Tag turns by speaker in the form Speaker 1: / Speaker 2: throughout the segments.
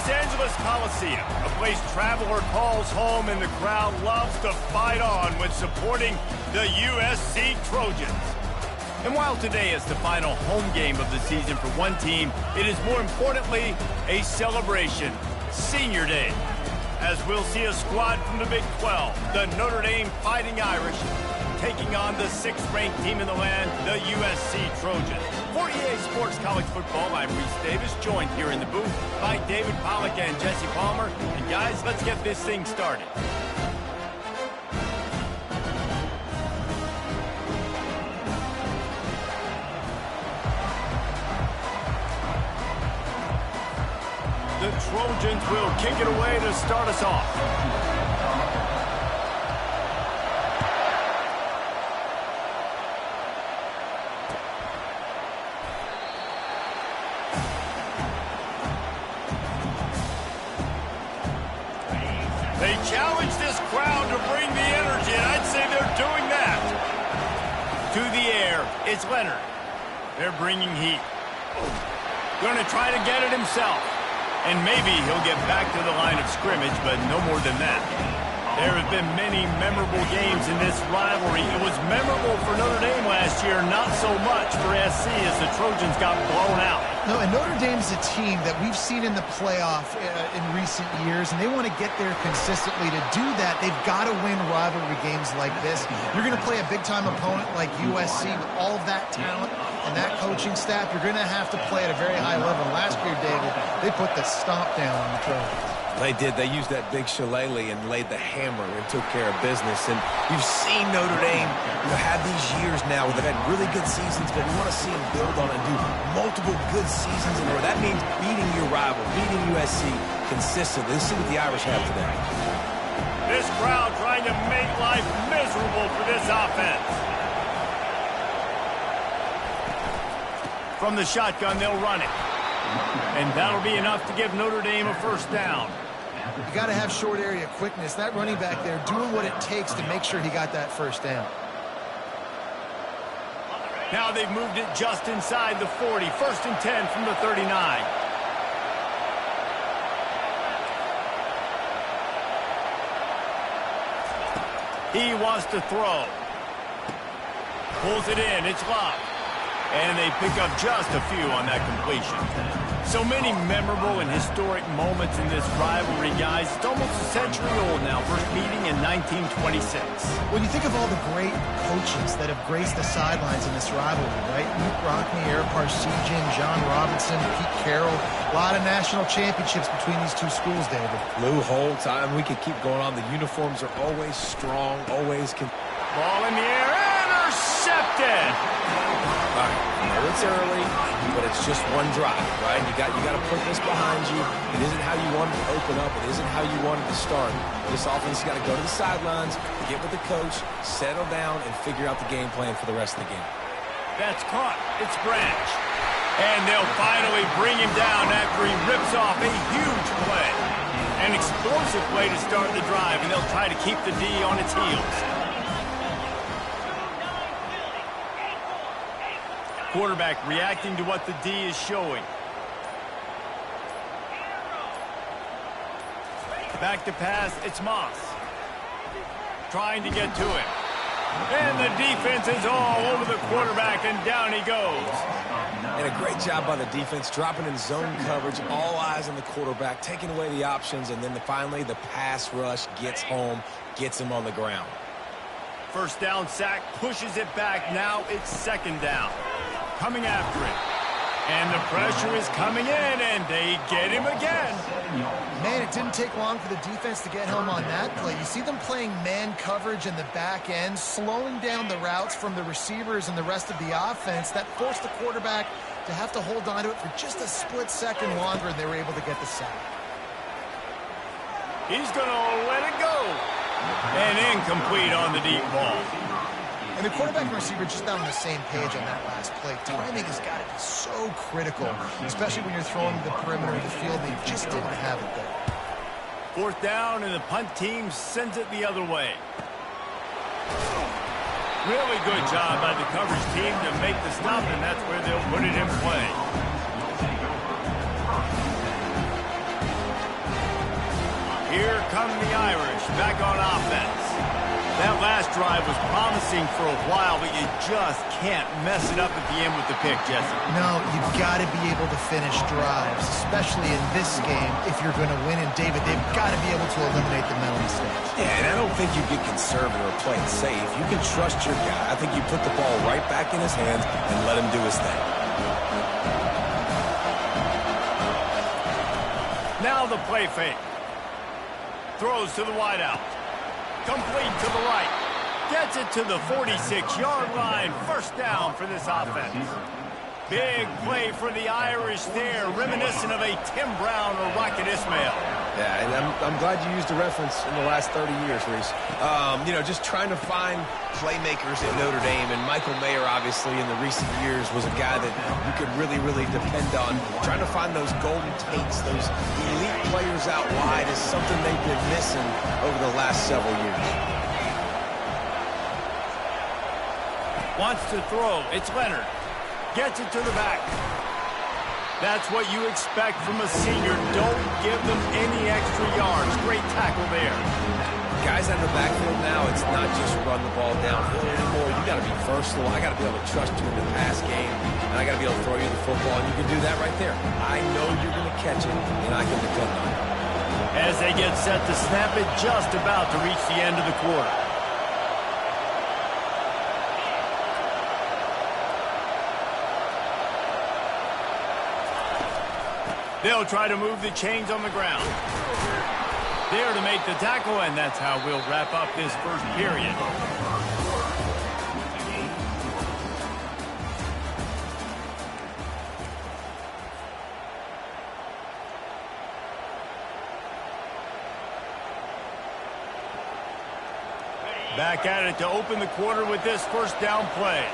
Speaker 1: Los Angeles Coliseum, a place traveler calls home and the crowd loves to fight on when supporting the USC Trojans. And while today is the final home game of the season for one team, it is more importantly a celebration, Senior Day, as we'll see a squad from the Big 12, the Notre Dame Fighting Irish, taking on the 6th-ranked team in the land, the USC Trojans. For EA Sports College Football, I'm Reese Davis, joined here in the booth by David Pollack and Jesse Palmer. And guys, let's get this thing started. The Trojans will kick it away to start us off. They challenge this crowd to bring the energy, and I'd say they're doing that. To the air, it's Leonard. They're bringing heat. Going to try to get it himself. And maybe he'll get back to the line of scrimmage, but no more than that. There have been many memorable games in this rivalry. It was memorable for Notre Dame last year, not so much for SC as the Trojans got blown out.
Speaker 2: No, and Notre Dame's a team that we've seen in the playoff in recent years, and they want to get there consistently. To do that, they've got to win rivalry games like this. You're going to play a big-time opponent like USC with all of that talent and that coaching staff. You're going to have to play at a very high level. Last year, David, they put the stomp down on the Trojans.
Speaker 3: They did. They used that big shillelagh and laid the hammer and took care of business. And you've seen Notre Dame have these years now where they've had really good seasons, but we want to see them build on and do multiple good seasons in a row. That means beating your rival, beating USC consistently. Let's see what the Irish have today.
Speaker 1: This crowd trying to make life miserable for this offense. From the shotgun, they'll run it. And that'll be enough to give Notre Dame a first down.
Speaker 2: You got to have short area quickness. That running back there doing what it takes to make sure he got that first down.
Speaker 1: Now they've moved it just inside the 40. 1st and 10 from the 39. He wants to throw. Pulls it in. It's locked. And they pick up just a few on that completion. So many memorable and historic moments in this rivalry, guys. It's almost a century old now. First meeting in 1926.
Speaker 2: When you think of all the great coaches that have graced the sidelines in this rivalry, right? Luke Rockne, Eric Parsegian, John Robinson, Pete Carroll. A lot of national championships between these two schools, David.
Speaker 3: Lou Holtz, we could keep going on. The uniforms are always strong, always...
Speaker 1: Ball in the air, intercepted!
Speaker 3: All right, I know it's early, but it's just one drive, right? You got to put this behind you. It isn't how you wanted to open up. It isn't how you wanted to start. This offense, you got to go to the sidelines, get with the coach, settle down, and figure out the game plan for the rest of the game.
Speaker 1: That's caught. It's Branch. And they'll finally bring him down after he rips off a huge play. An explosive play to start the drive, and they'll try to keep the D on its heels. Quarterback reacting to what the D is showing. Back to pass, it's Moss. Trying to get to him. And the defense is all over the quarterback, and down he goes.
Speaker 3: And a great job by the defense, dropping in zone coverage, all eyes on the quarterback, taking away the options, and then finally the pass rush gets home, gets him on the ground.
Speaker 1: First down sack, pushes it back. Now it's 2nd down. Coming after it. And the pressure is coming in, and they get him again.
Speaker 2: Man, it didn't take long for the defense to get home on that play. You see them playing man coverage in the back end, slowing down the routes from the receivers and the rest of the offense. That forced the quarterback to have to hold on to it for just a split second longer, and they were able to get the sack.
Speaker 1: He's going to let it go. And incomplete on the deep ball.
Speaker 2: And the quarterback and receiver just not on the same page on that last play. Timing has got to be so critical, especially when you're throwing the perimeter of the field and you just didn't have it there.
Speaker 1: 4th down, and the punt team sends it the other way. Really good job by the coverage team to make the stop, and that's where they'll put it in play. Here come the Irish back on offense. That last drive was promising for a while, but you just can't mess it up at the end with the pick, Jesse.
Speaker 2: No, you've got to be able to finish drives, especially in this game. If you're going to win, and David, they've got to be able to eliminate the mental mistakes.
Speaker 3: Yeah, and I don't think you get conservative or play it safe. You can trust your guy. I think you put the ball right back in his hands and let him do his thing.
Speaker 1: Now the play fake. Throws to the wideout. Complete to the right. Gets it to the 46-yard line. First down for this offense. Big play for the Irish there, reminiscent of a Tim Brown or Rocket Ismail.
Speaker 3: Yeah, and I'm glad you used a reference in the last 30 years, Reese. You know, just trying to find playmakers at Notre Dame, and Michael Mayer, obviously, in the recent years, was a guy that you could really, really depend on. Trying to find those golden takes, those elite players out wide is something they've been missing over the last several years.
Speaker 1: Wants to throw. It's Leonard. Gets it to the back. That's what you expect from a senior. Don't give them any extra yards. Great tackle there.
Speaker 3: Guys out of the backfield now, it's not just run the ball downhill anymore. You got to be versatile. I got to be able to trust you in the pass game, and I got to be able to throw you the football, and you can do that right there. I know you're going to catch it, and I can depend on it.
Speaker 1: As they get set to snap it, just about to reach the end of the quarter. They'll try to move the chains on the ground. There to make the tackle, and that's how we'll wrap up this first period. Back at it to open the quarter with this first down play.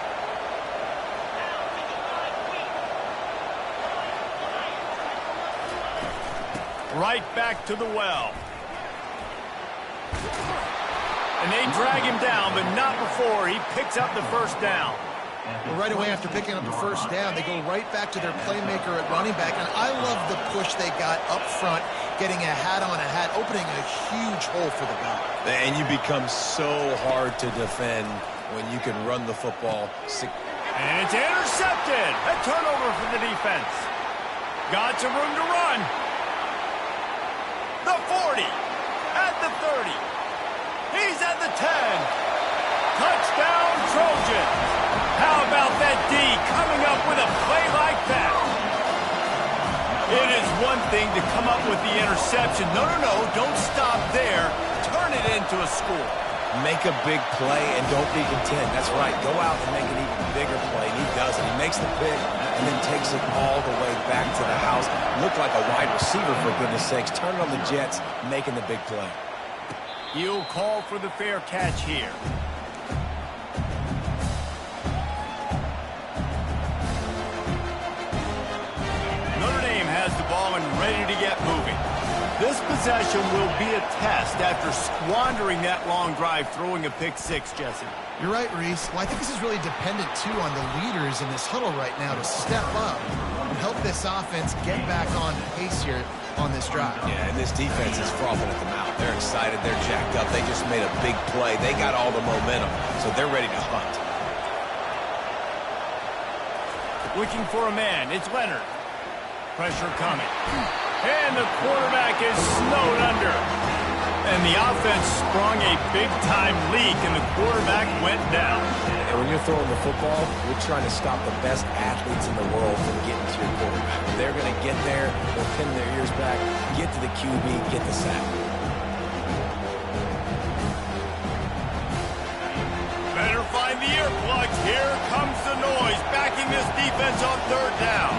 Speaker 1: Right back to the well. And they drag him down, but not before he picks up the first down.
Speaker 2: Well, right away after picking up the first down, they go right back to their playmaker at running back. And I love the push they got up front, getting a hat on a hat, opening a huge hole for the back.
Speaker 3: And you become so hard to defend when you can run the football.
Speaker 1: And it's intercepted. A turnover for the defense. Got some room to run. The 40, at the 30, he's at the 10. Touchdown, Trojans. How about that D coming up with a play like that? It is one thing to come up with the interception. No, don't stop there. Turn it into a score.
Speaker 3: Make a big play and don't be content. That's right. Go out and make an even bigger play. And he does it. He makes the pick and then takes it all the way back to the house. Looked like a wide receiver, for goodness sakes. Turn it on the Jets, making the big play.
Speaker 1: You'll call for the fair catch here. Notre Dame has the ball and ready to get moving. This possession will be a test after squandering that long drive, throwing a pick six, Jesse.
Speaker 2: You're right, Reese. Well, I think this is really dependent, too, on the leaders in this huddle right now to step up and help this offense get back on pace here on this drive.
Speaker 3: Yeah, and this defense is frothing at the mouth. They're excited. They're jacked up. They just made a big play. They got all the momentum, so they're ready to hunt.
Speaker 1: Looking for a man. It's Leonard. Pressure coming. And the quarterback is snowed under. And the offense sprung a big-time leak, and the quarterback went down.
Speaker 3: And when you're throwing the football, you're trying to stop the best athletes in the world from getting to your quarterback. When they're going to get there, they'll pin their ears back, get to the QB, get the sack.
Speaker 1: Better find the earplugs. Here comes the noise, backing this defense on third down.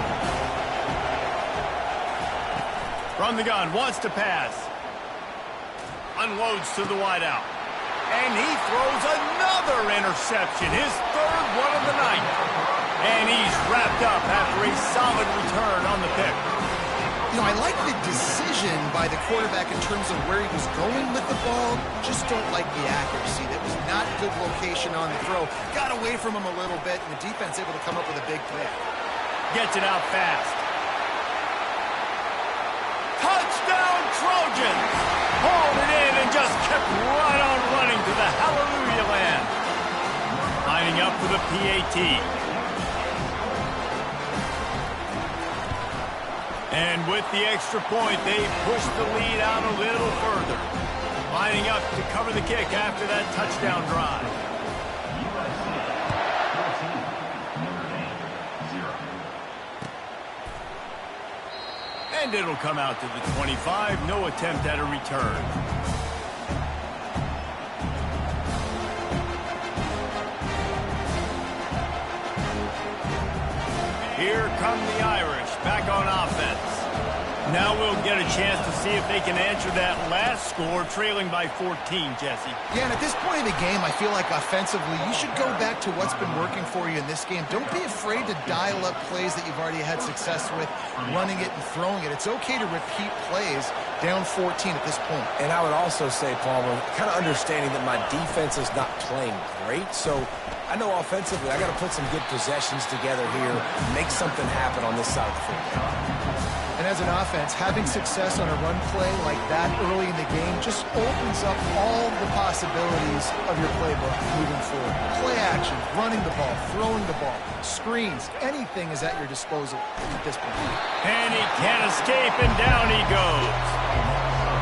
Speaker 1: From the gun, wants to pass. Unloads to the wideout. And he throws another interception, his third one of the night. And he's wrapped up after a solid return on the pick.
Speaker 2: You know, I like the decision by the quarterback in terms of where he was going with the ball. Just don't like the accuracy. That was not good location on the throw. Got away from him a little bit, and the defense able to come up with a big play.
Speaker 1: Gets it out fast. Touchdown, Trojans! Hauled it in and just kept right on running to the hallelujah land. Lining up for the PAT. And with the extra point, they push the lead out a little further. Lining up to cover the kick after that touchdown drive. And it'll come out to the 25. No attempt at a return. Here come the Irish, back on offense. Now we'll get a chance to see if they can answer that last score, trailing by 14, Jesse.
Speaker 2: Yeah, and at this point in the game, I feel like offensively, you should go back to what's been working for you in this game. Don't be afraid to dial up plays that you've already had success with, running it and throwing it. It's okay to repeat plays down 14 at this point.
Speaker 3: And I would also say, Palmer, kind of understanding that my defense is not playing great, so I know offensively I got to put some good possessions together here, make something happen on this side of the football.
Speaker 2: And as an offense, having success on a run play like that early in the game just opens up all the possibilities of your playbook moving forward. Play action, running the ball, throwing the ball, screens, anything is at your disposal at this point.
Speaker 1: And he can't escape, and down he goes.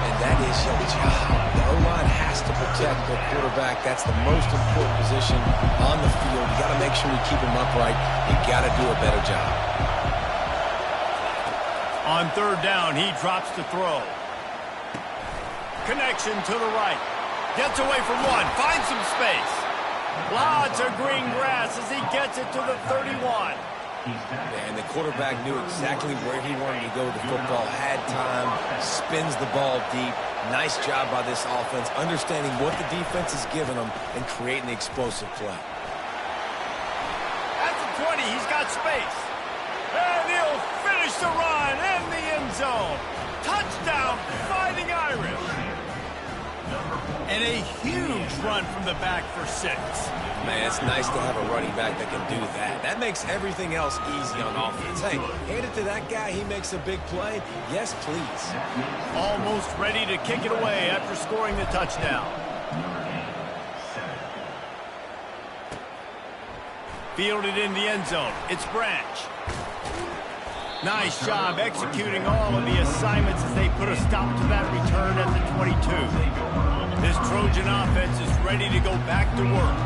Speaker 3: And that is your job. The O-line has to protect their quarterback. That's the most important position on the field. You got to make sure you keep him upright. You got to do a better job.
Speaker 1: On third down, he drops to throw. Connection to the right. Gets away from one. Finds some space. Lots of green grass as he gets it to the 31.
Speaker 3: And the quarterback knew exactly where he wanted to go with the football. Had time. Spins the ball deep. Nice job by this offense, understanding what the defense is giving them and creating the explosive play.
Speaker 1: At the 20, he's got space. And he'll finish the run in the end zone. Touchdown, Fighting Irish. And a huge run from the back for 6.
Speaker 3: Man, it's nice to have a running back that can do that. That makes everything else easy on offense. Hey, hand it to that guy. He makes a big play. Yes, please.
Speaker 1: Almost ready to kick it away after scoring the touchdown. Fielded in the end zone. It's Branch. Nice job executing all of the assignments as they put a stop to that return at the 22. This Trojan offense is ready to go back to work.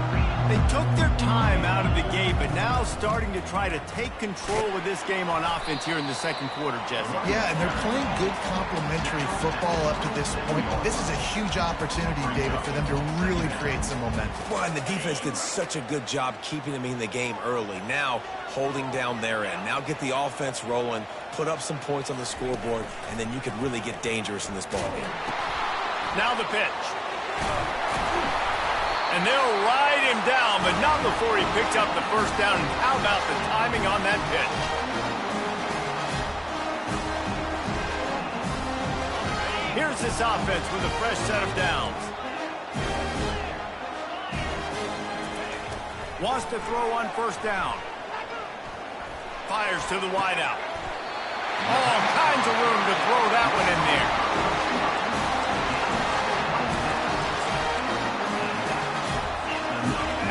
Speaker 1: They took their time out of the gate, but now starting to try to take control of this game on offense here in the second quarter, Jesse.
Speaker 2: Yeah, and they're playing good complementary football up to this point, but this is a huge opportunity, David, for them to really create some momentum.
Speaker 3: Well, and the defense did such a good job keeping them in the game early. Now, holding down their end. Now get the offense rolling, put up some points on the scoreboard, and then you could really get dangerous in this ball game.
Speaker 1: Now the pitch. And they'll ride him down, but not before he picks up the first down. And how about the timing on that pitch? Here's this offense with a fresh set of downs. Wants to throw on first down. Fires to the wideout. All kinds of room to throw that one in there.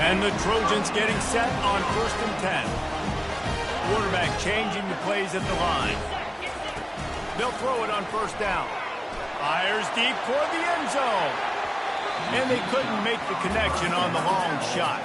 Speaker 1: And the Trojans getting set on 1st and 10. Quarterback changing the plays at the line. They'll throw it on first down. Fires deep toward the end zone. And they couldn't make the connection on the long shot.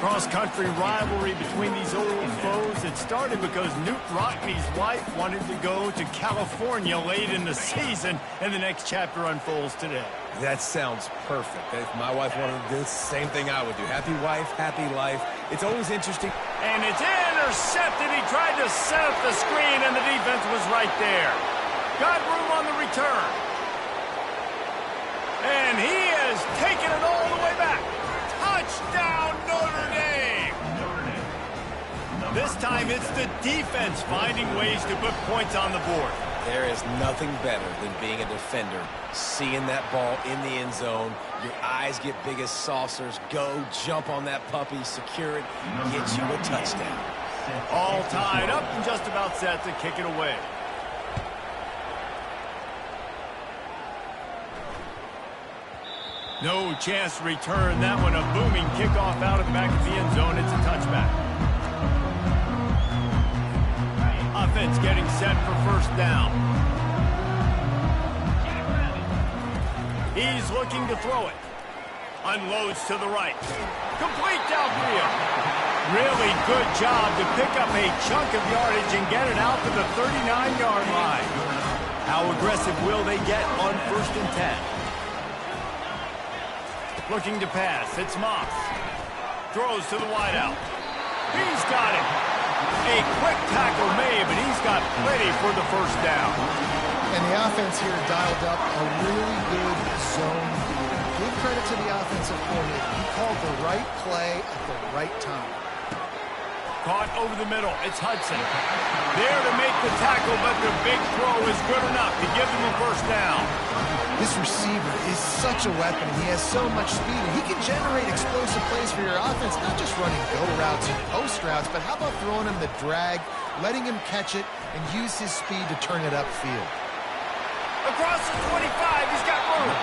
Speaker 1: Cross-country rivalry between these old foes. It started because Newt Rockney's wife wanted to go to California late in the season, and the next chapter unfolds today.
Speaker 3: That sounds perfect. If my wife wanted to do the same thing I would do. Happy wife, happy life. It's always interesting.
Speaker 1: And it's intercepted. He tried to set up the screen, and the defense was right there. Got room on the return. And he has taken it all the way back. Touchdown, Notre Dame! This time it's the defense finding ways to put points on the board.
Speaker 3: There is nothing better than being a defender, seeing that ball in the end zone, your eyes get big as saucers, go, jump on that puppy, secure it, get you a touchdown.
Speaker 1: All tied up and just about set to kick it away. No chance to return that one. A booming kickoff out of the back of the end zone. It's a touchback. Offense getting set for first down. He's looking to throw it. Unloads to the right. Complete downfield. Really good job to pick up a chunk of yardage and get it out to the 39-yard line. How aggressive will they get on 1st and 10? Looking to pass. It's Moss. Throws to the wideout. He's got it. A quick tackle made, but he's got plenty for the first down.
Speaker 2: And the offense here dialed up a really good zone read. Give credit to the offensive coordinator. He called the right play at the right time.
Speaker 1: Caught over the middle. It's Hudson. There to make the tackle, but the big throw is good enough to give them a first down.
Speaker 2: This receiver is such a weapon. He has so much speed, and he can generate explosive plays for your offense, not just running go routes and post routes, but how about throwing him the drag, letting him catch it, and use his speed to turn it upfield.
Speaker 1: Across the 25, he's got room.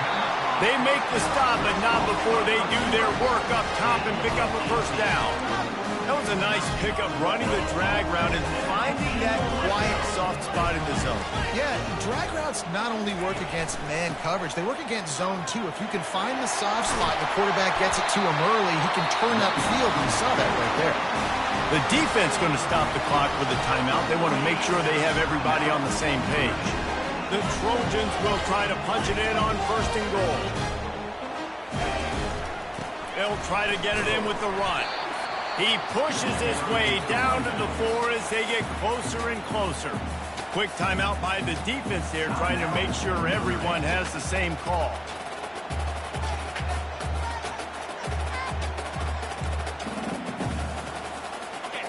Speaker 1: They make the stop, but not before they do their work up top and pick up a first down. That was a nice pickup, running the drag route and finding that quiet, soft spot in the zone.
Speaker 2: Yeah, drag routes not only work against man coverage, they work against zone too. If you can find the soft spot and the quarterback gets it to him early, he can turn upfield. You saw that right there.
Speaker 1: The defense going to stop the clock with a timeout. They want to make sure they have everybody on the same page. The Trojans will try to punch it in on 1st and goal. They'll try to get it in with the run. He pushes his way down to the 4 as they get closer and closer. Quick timeout by the defense there, trying to make sure everyone has the same call.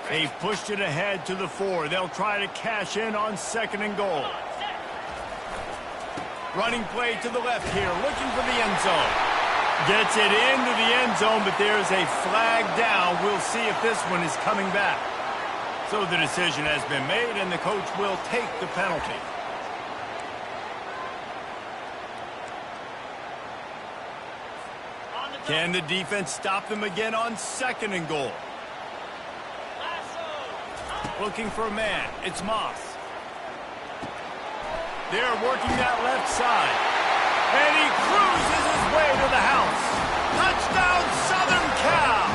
Speaker 1: They pushed it ahead to the 4. They'll try to cash in on 2nd and goal. Running play to the left here, looking for the end zone. Gets it into the end zone, but there's a flag down. We'll see if this one is coming back. So the decision has been made, and the coach will take the penalty. Can the defense stop them again on 2nd and goal? Looking for a man. It's Moss. They're working that left side. And he cruises his way to the house. Touchdown, Southern Cal!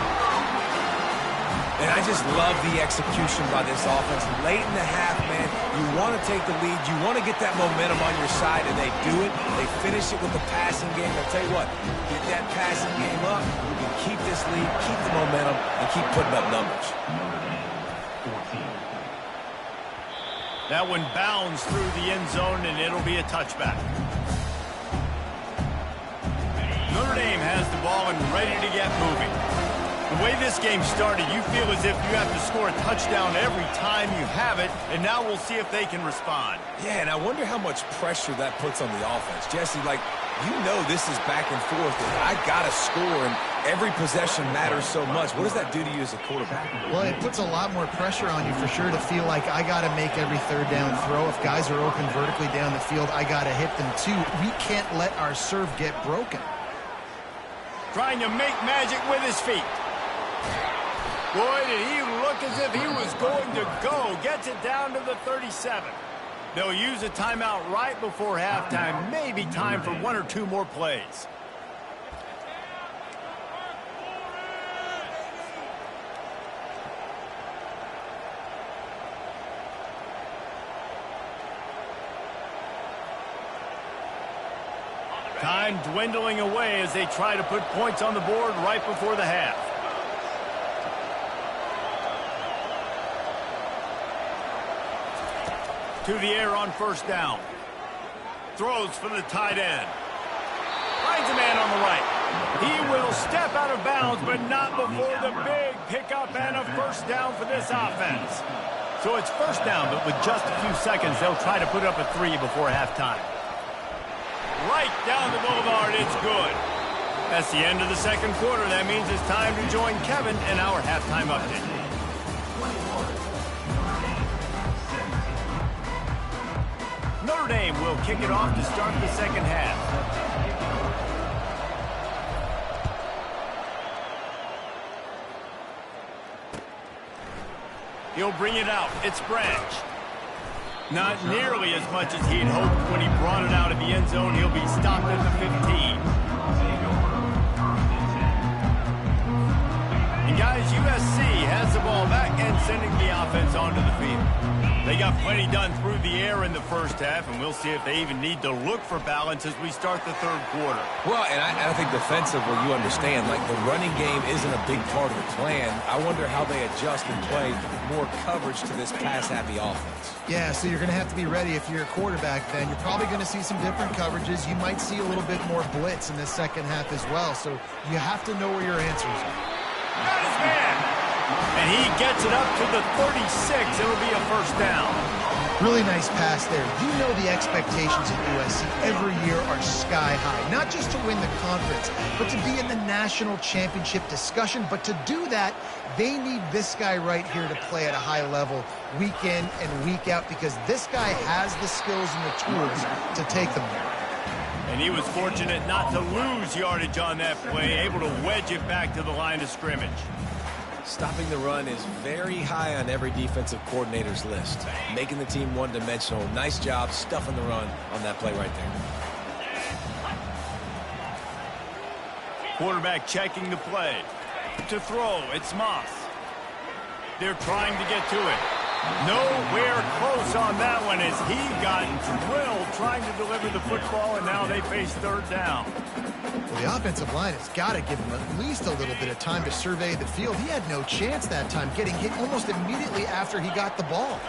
Speaker 3: And I just love the execution by this offense. Late in the half, man, you want to take the lead. You want to get that momentum on your side, and they do it. They finish it with the passing game. I'll tell you what, get that passing game up, you can keep this lead, keep the momentum, and keep putting up numbers.
Speaker 1: That one bounds through the end zone, and it'll be a touchback. Notre Dame has the ball and ready to get moving. The way this game started, you feel as if you have to score a touchdown every time you have it, and now we'll see if they can respond.
Speaker 3: Yeah, and I wonder how much pressure that puts on the offense. Jesse, like, you know this is back and forth, and I got to score, and every possession matters so much. What does that do to you as a quarterback?
Speaker 2: Well, it puts a lot more pressure on you for sure to feel like I got to make every 3rd down throw. If guys are open vertically down the field, I got to hit them too. We can't let our serve get broken.
Speaker 1: Trying to make magic with his feet. Boy, did he look as if he was going to go. Gets it down to the 37. They'll use a timeout right before halftime. Maybe time for 1 or 2 more plays. Time dwindling away as they try to put points on the board right before the half. To the air on 1st down. Throws for the tight end. Finds a man on the right. He will step out of bounds, but not before the big pickup and a first down for this offense. So it's first down, but with just a few seconds, they'll try to put up a 3 before halftime. Right down the boulevard, it's good. That's the end of the 2nd quarter. That means it's time to join Kevin in our halftime update. Notre Dame will kick it off to start the 2nd half. He'll bring it out. It's Branch. Not nearly as much as he'd hoped when he brought it out of the end zone. He'll be stopped at the 15. And guys, USC has the ball back and sending the offense onto the field. They got plenty done through the air in the first half, and we'll see if they even need to look for balance as we start the third quarter.
Speaker 3: Well, and I think defensively, you understand, like the running game isn't a big part of the plan. I wonder how they adjust and play more coverage to this pass-happy offense.
Speaker 2: Yeah, so you're going to have to be ready if you're a quarterback then. You're probably going to see some different coverages. You might see a little bit more blitz in the second half as well, so you have to know where your answers are.
Speaker 1: Got his man. And he gets it up to the 36. It'll be a first down.
Speaker 2: Really nice pass there. You know the expectations at USC every year are sky high. Not just to win the conference, but to be in the national championship discussion. But to do that, they need this guy right here to play at a high level week in and week out, because this guy has the skills and the tools to take them there.
Speaker 1: And he was fortunate not to lose yardage on that play, able to wedge it back to the line of scrimmage.
Speaker 3: Stopping the run is very high on every defensive coordinator's list. Making the team one-dimensional. Nice job stuffing the run on that play right there.
Speaker 1: Quarterback checking the play. To throw, it's Moss. They're trying to get to it. Nowhere close on that one as he got drilled trying to deliver the football, and now they face third down.
Speaker 2: Well, the offensive line has got to give him at least a little bit of time to survey the field. He had no chance that time, getting hit almost immediately after he got the ball.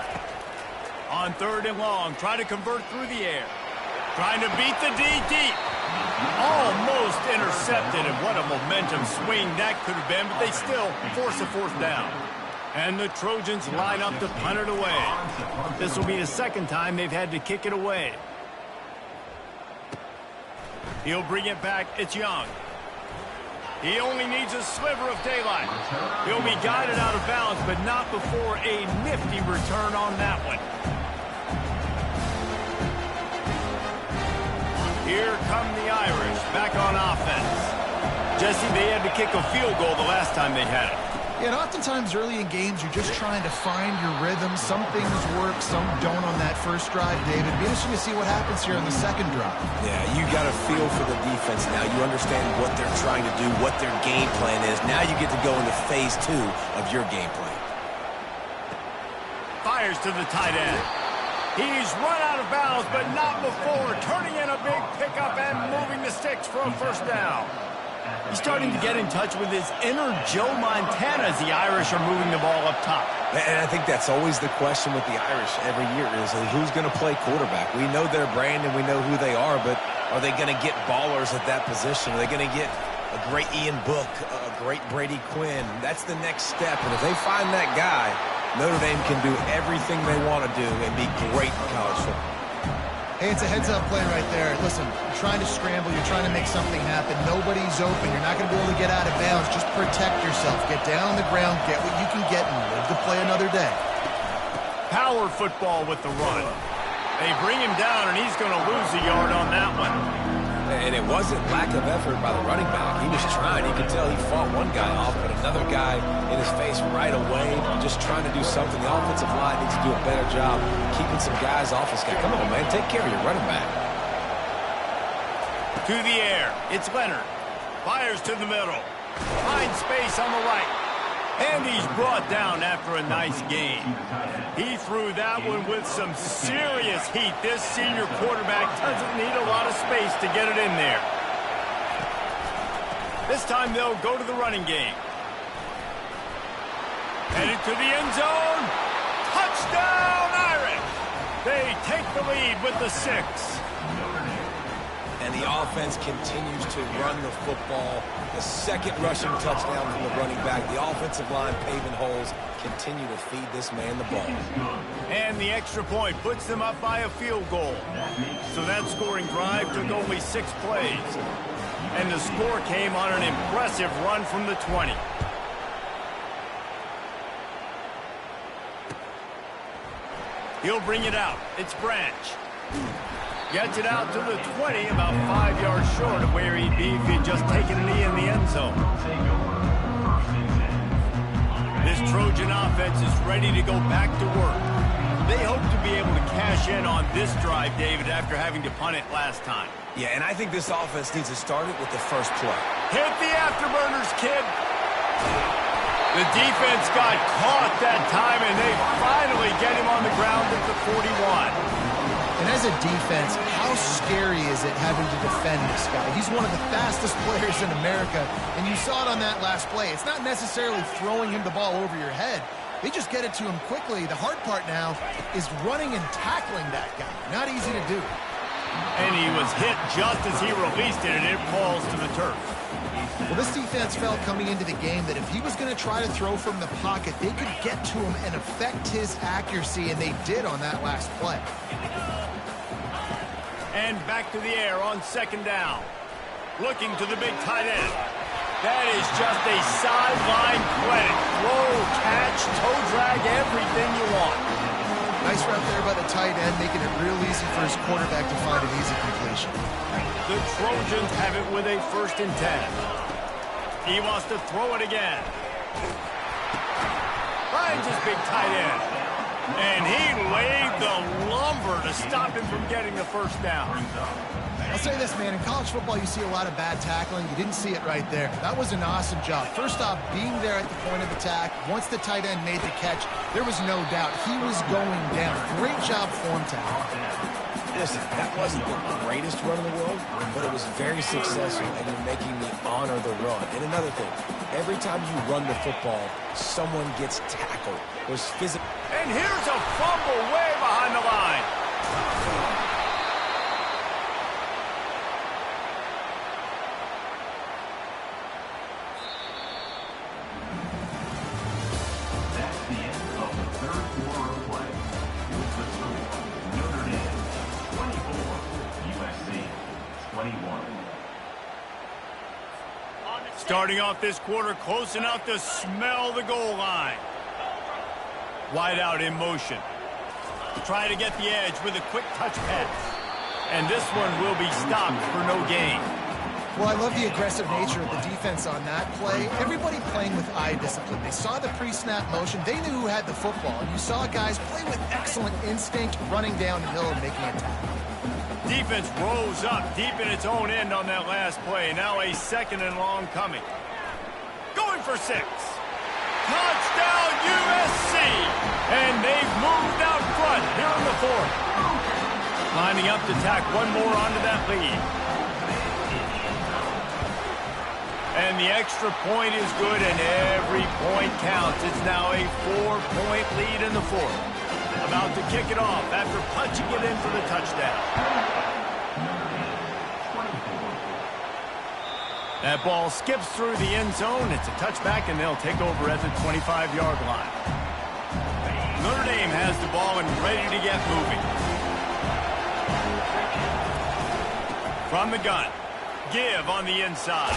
Speaker 1: On third and long, try to convert through the air. Trying to beat the D deep. Almost intercepted, and what a momentum swing that could have been, but they still force a fourth down. And the Trojans line up to punt it away. This will be the second time they've had to kick it away. He'll bring it back. It's Young. He only needs a sliver of daylight. He'll be guided out of bounds, but not before a nifty return on that one. Here come the Irish back on offense. Jesse, they had to kick a field goal the last time they had it.
Speaker 2: Yeah, and oftentimes early in games, you're just trying to find your rhythm. Some things work, some don't on that first drive, David. Be interesting to see what happens here on the second drive.
Speaker 3: Yeah, you got a feel for the defense now. You understand what they're trying to do, what their game plan is. Now you get to go into phase 2 of your game plan.
Speaker 1: Fires to the tight end. He's run out of bounds, but not before turning in a big pickup and moving the sticks for a first down. He's starting to get in touch with his inner Joe Montana as the Irish are moving the ball up top.
Speaker 3: And I think that's always the question with the Irish every year is who's going to play quarterback. We know their brand and we know who they are, but are they going to get ballers at that position? Are they going to get a great Ian Book, a great Brady Quinn? That's the next step. And if they find that guy, Notre Dame can do everything they want to do and be great in college football.
Speaker 2: Hey, it's a heads-up play right there. Listen, you're trying to scramble. You're trying to make something happen. Nobody's open. You're not going to be able to get out of bounds. Just protect yourself. Get down on the ground. Get what you can get and live to play another day.
Speaker 1: Power football with the run. They bring him down, and he's going to lose a yard on that one.
Speaker 3: And it wasn't lack of effort by the running back. He was trying. You could tell he fought one guy off, but another guy in his face right away, just trying to do something. The offensive line needs to do a better job keeping some guys off this guy. Come on, man. Take care of your running back.
Speaker 1: To the air. It's Leonard. Fires to the middle. Finds space on the right. And he's brought down after a nice game. He threw that one with some serious heat. This senior quarterback doesn't need a lot of space to get it in there. This time they'll go to the running game. Headed to the end zone. Touchdown, Irish! They take the lead with the 6.
Speaker 3: And the offense continues to run the football. The second rushing touchdown from the running back. The offensive line paving holes. Continue to feed this man the ball.
Speaker 1: And the extra point puts them up by a field goal. So that scoring drive took only 6 plays. And the score came on an impressive run from the 20. He'll bring it out. It's Branch. Gets it out to the 20, about 5 yards short of where he'd be if he'd just taken a knee in the end zone. This Trojan offense offense is ready to go back to work. They hope to be able to cash in on this drive, David, after having to punt it last time.
Speaker 3: Yeah, and I think this offense needs to start it with the first play.
Speaker 1: Hit the afterburners, kid. The defense got caught that time, and they finally get him on the ground at the 41.
Speaker 2: And as a defense, how scary is it having to defend this guy? He's one of the fastest players in America, and you saw it on that last play. It's not necessarily throwing him the ball over your head. They just get it to him quickly. The hard part now is running and tackling that guy. Not easy to do.
Speaker 1: And he was hit just as he released it, and it falls to the turf.
Speaker 2: Well, this defense felt coming into the game that if he was going to try to throw from the pocket, they could get to him and affect his accuracy, and they did on that last play.
Speaker 1: And back to the air on second down. Looking to the big tight end. That is just a sideline credit. Throw, catch, toe drag, everything you want.
Speaker 2: Nice route there by the tight end, making it real easy for his quarterback to find an easy completion.
Speaker 1: The Trojans have it with a 1st and 10. He wants to throw it again. Finds his big tight end. And he laid the lumber to stop him from getting the first down.
Speaker 2: I'll say this, man. In college football, you see a lot of bad tackling. You didn't see it right there. That was an awesome job. First off, being there at the point of attack. Once the tight end made the catch, there was no doubt he was going down. Great job form tackle.
Speaker 3: Listen, that wasn't the greatest run in the world, but it was very successful, and you're making me honor the run. And another thing, every time you run the football, someone gets tackled. There's physical.
Speaker 1: And here's a fumble way behind the line.
Speaker 4: That's the end of the 3rd quarter of play. With the score, Notre Dame 24, USC 21.
Speaker 1: Starting off this quarter close enough to smell the goal line. Wide out in motion. Try to get the edge with a quick touch pass. And this one will be stopped for no gain.
Speaker 2: Well, I love the aggressive nature of the defense on that play. Everybody playing with eye discipline. They saw the pre-snap motion. They knew who had the football. And you saw guys play with excellent instinct, running down the hill and making a tackle.
Speaker 1: Defense rose up deep in its own end on that last play. Now a 2nd and long coming. Going for 6. Touchdown USC! And they've moved out front here in the 4th. Lining up to tack one more onto that lead. And the extra point is good, and every point counts. It's now a 4-point lead in the 4th. About to kick it off after punching it in for the touchdown. That ball skips through the end zone. It's a touchback, and they'll take over at the 25-yard line. Notre Dame has the ball and ready to get moving. From the gun. Give on the inside.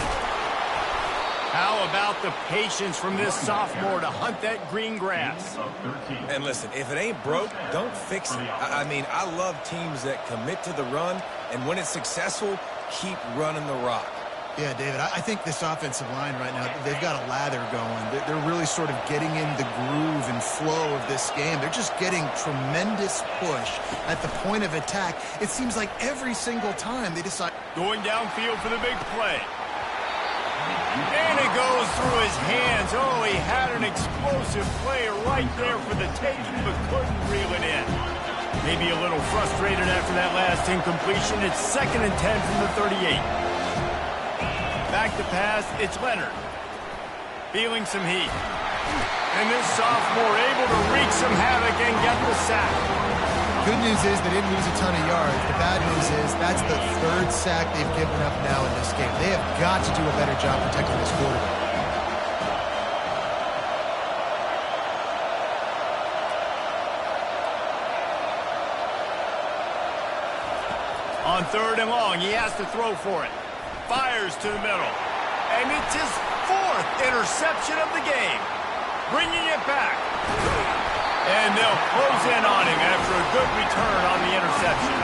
Speaker 1: How about the patience from this sophomore to hunt that green grass?
Speaker 3: And listen, if it ain't broke, don't fix it. I mean, I love teams that commit to the run, and when it's successful, keep running the rock.
Speaker 2: Yeah, David, I think this offensive line right now, they've got a lather going. They're really sort of getting in the groove and flow of this game. They're just getting tremendous push at the point of attack. It seems like every single time they decide.
Speaker 1: Going downfield for the big play. And it goes through his hands. Oh, he had an explosive player right there for the taking, but couldn't reel it in. Maybe a little frustrated after that last incompletion. It's 2nd and 10 from the 38. Back to pass, it's Leonard. Feeling some heat. And this sophomore able to wreak some havoc and get the sack.
Speaker 2: Good news is they didn't lose a ton of yards. The bad news is that's the 3rd sack they've given up now in this game. They have got to do a better job protecting this quarterback.
Speaker 1: On 3rd and long, he has to throw for it. Fires to the middle. And it's his 4th interception of the game. Bringing it back. And they'll close in on him after a good return on the interception.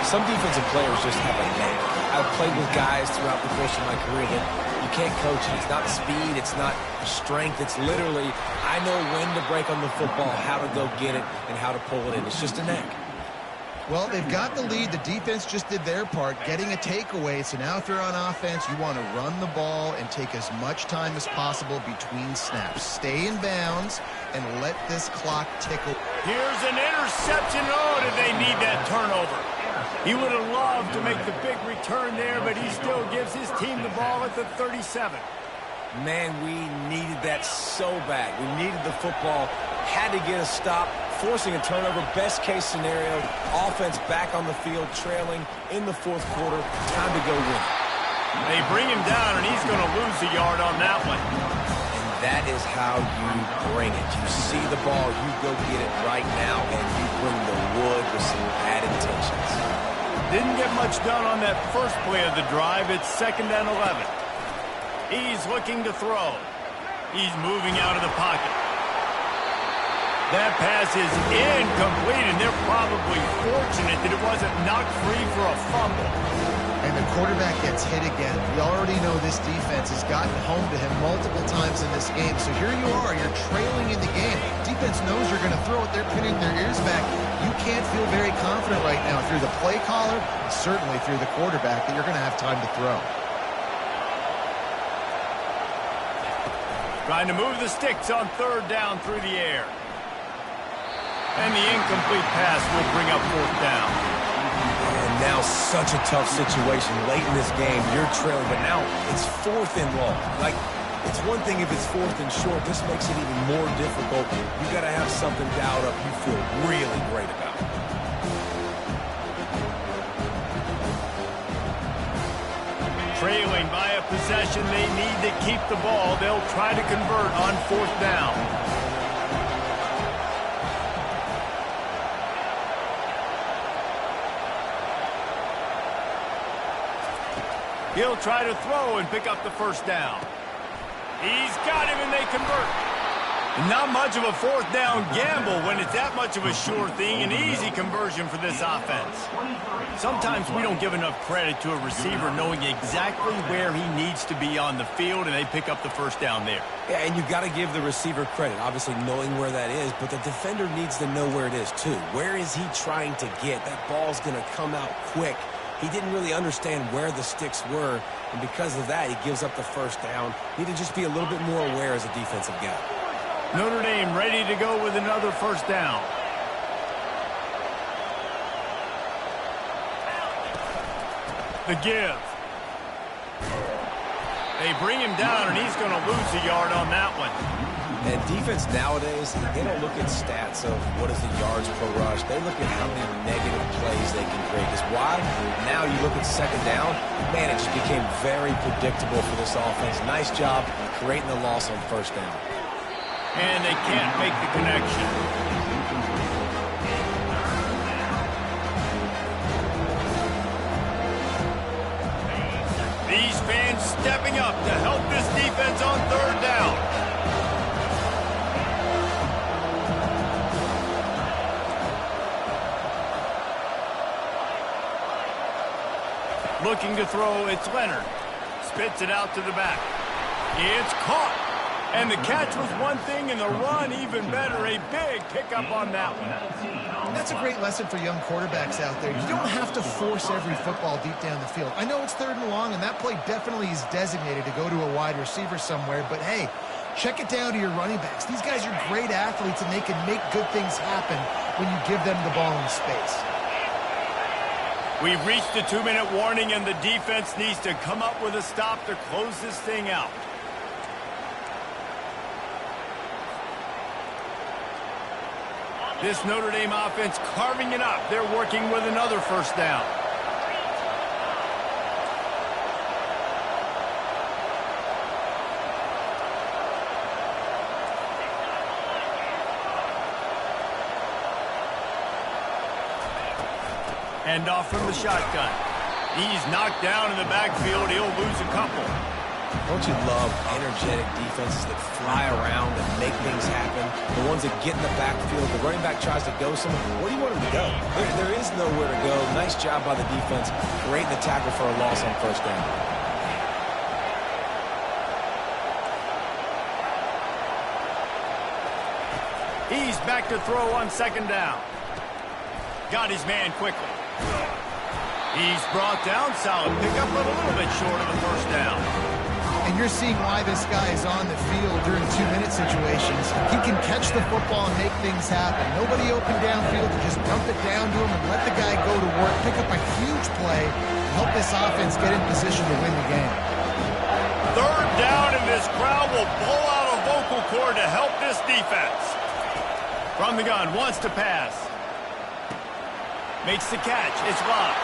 Speaker 3: Some defensive players just have a knack. I've played with guys throughout the course of my career that You can't coach it. It's not speed. It's not strength. It's literally, I know when to break on the football, how to go get it, and how to pull it in. It's just a knack.
Speaker 2: Well, they've got the lead. The defense just did their part, getting a takeaway. So now if you're on offense, you want to run the ball and take as much time as possible between snaps. Stay in bounds and let this clock tick away.
Speaker 1: Here's an interception. Oh, did they need that turnover? He would have loved to make the big return there, but he still gives his team the ball at the 37.
Speaker 3: Man, we needed that so bad. We needed the football, had to get a stop, forcing a turnover. Best case scenario, offense back on the field, trailing in the fourth quarter. Time to go win.
Speaker 1: They bring him down, and he's going to lose a yard on that one.
Speaker 3: And that is how you bring it. You see the ball, you go get it right now, and you bring the wood with some bad intentions.
Speaker 1: Didn't get much done on that first play of the drive. It's 2nd and 11. He's looking to throw. He's moving out of the pocket. That pass is incomplete, and they're probably fortunate that it wasn't knocked free for a fumble.
Speaker 2: And the quarterback gets hit again. We already know this defense has gotten home to him multiple times in this game. So here you are, you're trailing in the game. Defense knows you're going to throw it. They're pinning their ears back. You can't feel very confident right now through the play caller, and certainly through the quarterback, that you're going to have time to throw.
Speaker 1: Trying to move the sticks on 3rd down through the air. And the incomplete pass will bring up 4th down.
Speaker 3: And now such a tough situation late in this game. You're trailing, but now it's 4th and long. Like, it's one thing if it's 4th and short. This makes it even more difficult. You got to have something dialed up you feel really great about.
Speaker 1: Trailing by a possession, they need to keep the ball. They'll try to convert on 4th down. He'll try to throw and pick up the 1st down. He's got him, and they convert. Not much of a 4th down gamble when it's that much of a sure thing. An easy conversion for this offense. Sometimes we don't give enough credit to a receiver knowing exactly where he needs to be on the field, and they pick up the 1st down there.
Speaker 3: Yeah, and you've got to give the receiver credit, obviously knowing where that is, but the defender needs to know where it is too. Where is he trying to get? That ball's going to come out quick. He didn't really understand where the sticks were, and because of that, he gives up the 1st down. Need to just be a little bit more aware as a defensive guy.
Speaker 1: Notre Dame ready to go with another 1st down. The give. They bring him down, and he's going to lose a yard on that one.
Speaker 3: And defense nowadays, they don't look at stats of what is the yards per rush. They look at how many negative plays they can create. Because why? Now you look at 2nd down, man, it just became very predictable for this offense. Nice job creating the loss on 1st down.
Speaker 1: And they can't make the connection. These fans stepping up to help this defense on 3rd down. Looking to throw, it's Leonard. Spits it out to the back. It's caught. And the catch was one thing, and the run even better. A big pickup on that one.
Speaker 2: That's a great lesson for young quarterbacks out there. You don't have to force every football deep down the field. I know it's 3rd and long, and that play definitely is designated to go to a wide receiver somewhere, but hey, check it down to your running backs. These guys are great athletes, and they can make good things happen when you give them the ball in space.
Speaker 1: We've reached the 2-minute warning, and the defense needs to come up with a stop to close this thing out. This Notre Dame offense carving it up. They're working with another 1st down. Hand off from the shotgun. He's knocked down in the backfield. He'll lose a couple.
Speaker 3: Don't you love energetic defenses that fly around and make things happen? The ones that get in the backfield, the running back tries to go somewhere. Where do you want him to go? There is nowhere to go. Nice job by the defense, creating the tackle for a loss on 1st down.
Speaker 1: He's back to throw on second down. Got his man quickly. He's brought down. Solid pickup, but a little bit short of the first down.
Speaker 2: And you're seeing why this guy is on the field during 2-minute situations. He can catch the football and make things happen. Nobody open downfield to just dump it down to him and let the guy go to work, pick up a huge play, and help this offense get in position to win the game.
Speaker 1: Third down, and this crowd will blow out a vocal cord to help this defense. From the gun, wants to pass. Makes the catch. It's locked.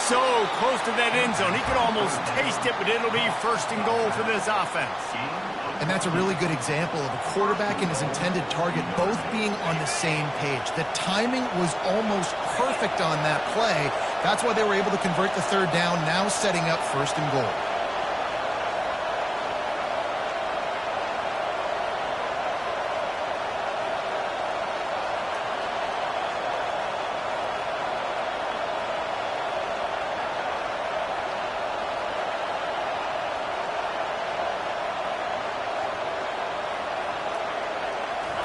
Speaker 1: So close to that end zone. He could almost taste it, but it'll be first and goal for this offense.
Speaker 2: And that's a really good example of a quarterback and his intended target both being on the same page. The timing was almost perfect on that play. That's why they were able to convert the third down, now setting up first and goal.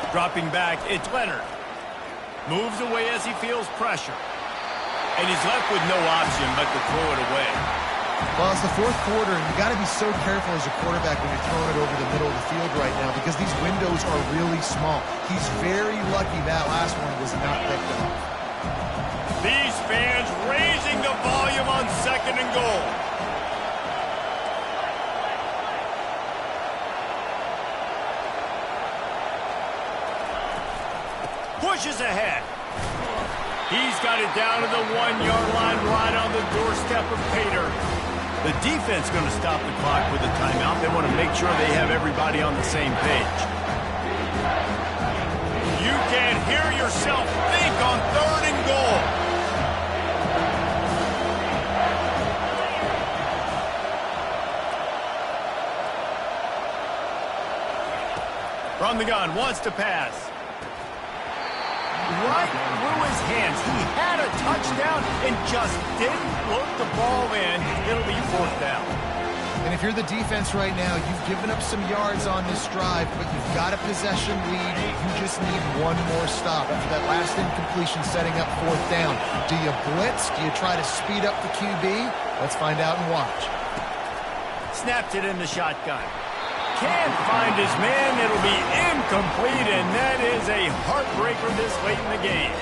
Speaker 1: Dropping back, it's Leonard. Moves away as he feels pressure. And he's left with no option but to throw it away.
Speaker 2: Well, it's the fourth quarter, and you got to be so careful as a quarterback when you're throwing it over the middle of the field right now because these windows are really small. He's very lucky that last one was not picked up.
Speaker 1: These fans raising the volume on second and goal. Pushes ahead. He's got it down to the 1-yard line right on the doorstep of Pater. The defense going to stop the clock with a timeout. They want to make sure they have everybody on the same page. You can hear yourself think on third and goal. From the gun, wants to pass. Right through his hands. He had a touchdown and just didn't look the ball in. It'll be fourth down.
Speaker 2: And if you're the defense right now, you've given up some yards on this drive, but you've got a possession lead. You just need one more stop after that last incompletion setting up fourth down. Do you blitz? Do you try to speed up the QB? Let's find out and watch.
Speaker 1: Snapped it in the shotgun. Can't find his man. It'll be incomplete, and that is a heartbreaker this late in the game.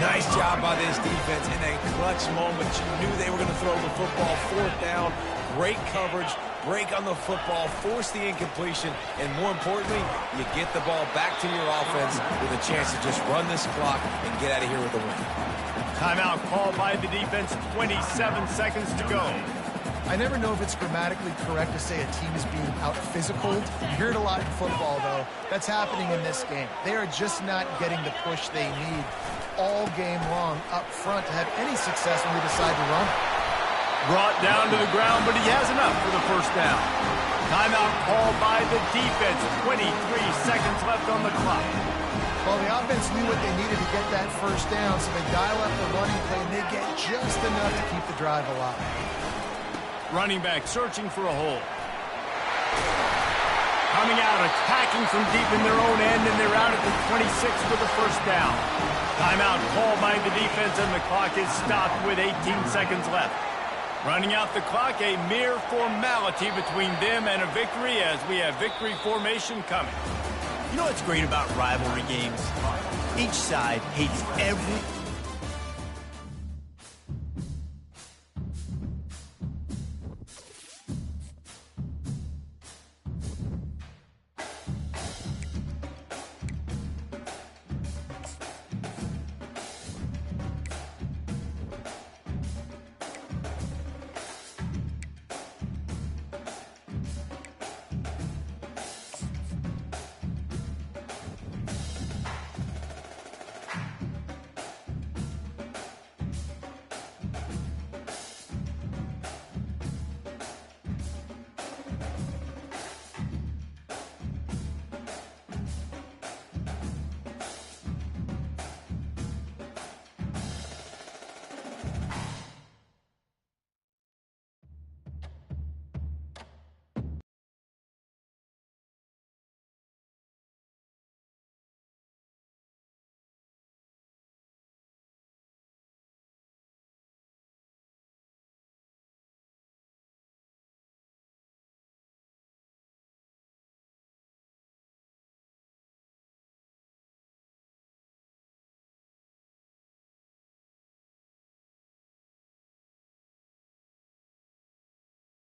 Speaker 3: Nice job by this defense in a clutch moment. You knew they were going to throw the football. Fourth down, great coverage, break on the football, force the incompletion, and more importantly, you get the ball back to your offense with a chance to just run this clock and get out of here with a win.
Speaker 1: Timeout called by the defense, 27 seconds to go.
Speaker 2: I never know if it's grammatically correct to say a team is being out-physicaled. You hear it a lot in football, though. That's happening in this game. They are just not getting the push they need all game long up front to have any success when they decide to run.
Speaker 1: Brought down to the ground, but he has enough for the first down. Timeout called by the defense. 23 seconds left on the clock.
Speaker 2: Well, the offense knew what they needed to get that first down, so they dial up the running play, and they get just enough to keep the drive alive.
Speaker 1: Running back searching for a hole. Coming out, attacking from deep in their own end, and they're out at the 26 for the first down. Timeout called by the defense, and the clock is stopped with 18 seconds left. Running out the clock, a mere formality between them and a victory as we have victory formation coming. You know what's great about rivalry games? Each side hates every